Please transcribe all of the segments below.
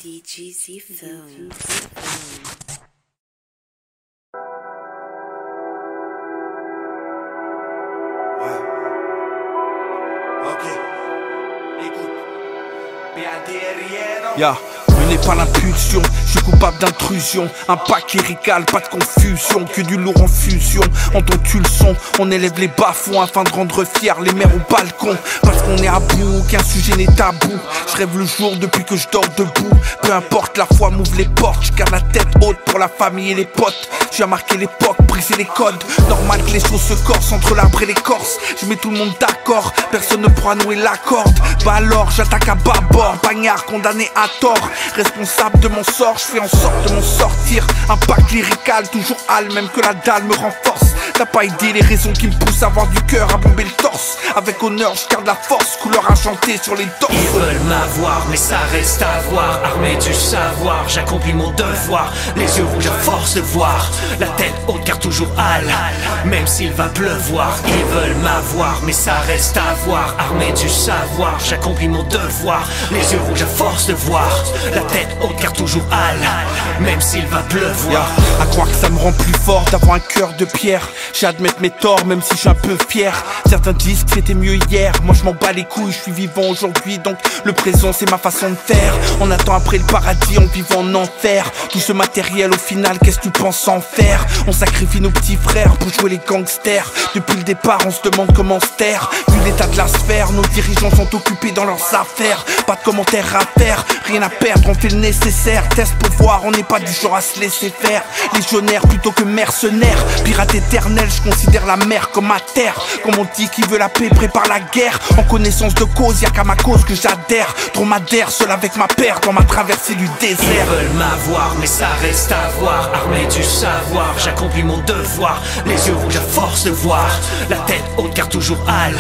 DGZ Film. Ouais. Ok. Écoute. Ya, menez par l'impulsion, je suis coupable d'intrusion. Un paquet ricale, pas de confusion, que du lourd en fusion. Entends-tu le son, on élève les bas-fonds afin de rendre fiers les mères au balcon. Parce qu'on est à bout, qu'un sujet n'est tabou. Je rêve le jour depuis que je dors debout. Peu importe la foi, m'ouvre les portes. Je garde la tête haute pour la famille et les potes. Je viens marquer l'époque, briser les codes. Normal que les choses se corsent entre l'arbre et l'écorce. Je mets tout le monde d'accord, personne ne pourra nouer la corde. Bah alors j'attaque à bâbord, bagnard condamné à tort. Responsable de mon sort, je fais en sorte de m'en sortir. Un pack lyrical, toujours hal, même que la dalle me renforce. T'as pas idée les raisons qui me poussent à avoir du cœur, à bomber le torse. Avec honneur, je garde la force, couleur argentée sur les torses. Ils veulent m'avoir, mais ça reste à voir. Armé du savoir, j'accomplis mon devoir. Les yeux rouges à force de voir. La tête haute car toujours hal, même s'il va pleuvoir. Ils veulent m'avoir, mais ça reste à voir. Armé du savoir, j'accomplis mon devoir. Les yeux rouges à force de voir. La tête haute car toujours hal, même s'il va pleuvoir. À croire que ça me rend plus fort d'avoir un cœur de pierre. J'admets mes torts même si je suis un peu fier. Certains disent que c'était mieux hier. Moi je m'en bats les couilles, je suis vivant aujourd'hui. Donc le présent c'est ma façon de faire. On attend après le paradis en vivant en enfer. Tout ce matériel au final, qu'est-ce que tu penses en faire? On sacrifie nos petits frères pour jouer les gangsters. Depuis le départ on se demande comment se taire. Vu l'état de la sphère, nos dirigeants sont occupés dans leurs affaires. Pas de commentaires à faire, rien à perdre, on fait le nécessaire. Test pour voir, on n'est pas du genre à se laisser faire. Légionnaire plutôt que mercenaire. Pirate éternel, je considère la mer comme ma terre. Comme on dit qui veut la paix prépare la guerre. En connaissance de cause, y'a qu'à ma cause que j'adhère. Dromadaire, seul avec ma paire dans ma traversée du désert. Ils veulent m'avoir, mais ça reste à voir. Armé du savoir, j'accomplis mon devoir. Les yeux rouges à force de voir. La tête haute car toujours hal,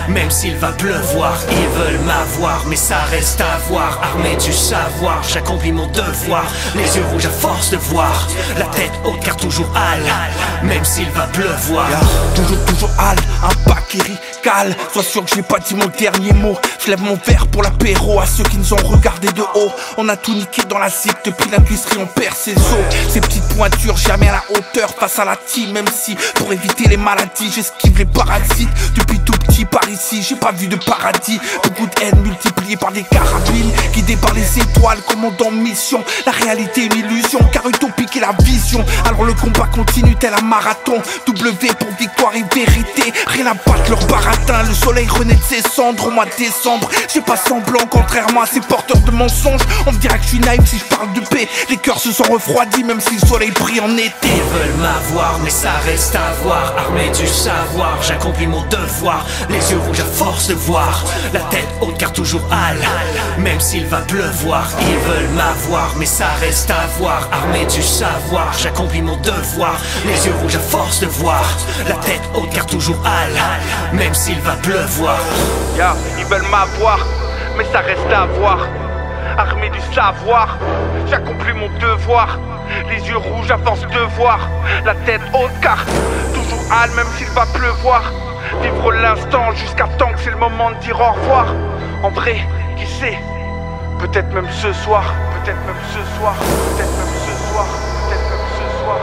même s'il va pleuvoir. Ils veulent m'avoir, mais ça reste à voir. Armé du savoir, j'accomplis mon devoir. Les yeux rouges à force de voir. La tête haute car toujours hal, même s'il va pleuvoir. Toujours hal, un pack ricale. Sois sûr que j'ai pas dit mon dernier mot. Je lève mon verre pour l'apéro à ceux qui nous ont regardé de haut. On a tout niqué dans la zip, depuis l'industrie on perd ses os. Ces petites pointures jamais à la hauteur face à la team. Même si pour éviter les maladies j'esquive les parasites. Depuis tout petit par ici j'ai pas vu de paradis. Beaucoup de haine multipliée par des carabines. Guidé par les étoiles, commandant mission. La réalité une illusion car utopique est la vision. Alors le combat continue tel un marathon. W pour victoire et vérité. Rien à battre leur baratin. Le soleil renaît de ses cendres au mois de décembre. J'ai pas semblant contrairement à ces porteurs de mensonges. On me dira que je suis naïf si je parle de paix. Les cœurs se sont refroidis même si le soleil brille en été. Ils veulent m'avoir mais ça reste à voir. Armé du savoir, j'accomplis mon devoir. Les yeux rouges à force de voir. La tête haute car toujours hal, même s'il va pleuvoir. Ils veulent m'avoir mais ça reste à voir. Armé du savoir, j'accomplis mon devoir. Les yeux rouges à force de voir. La tête haute car toujours hal, même s'il va pleuvoir. Ils veulent m'avoir, mais ça reste à voir. Armé du savoir, j'accomplis mon devoir. Les yeux rouges à force de voir. La tête haute car toujours hal même s'il va pleuvoir. Vivre l'instant jusqu'à temps que c'est le moment de dire au revoir. En vrai, qui sait? Peut-être même ce soir. Peut-être même ce soir. Peut-être même ce soir. Peut-être même ce soir.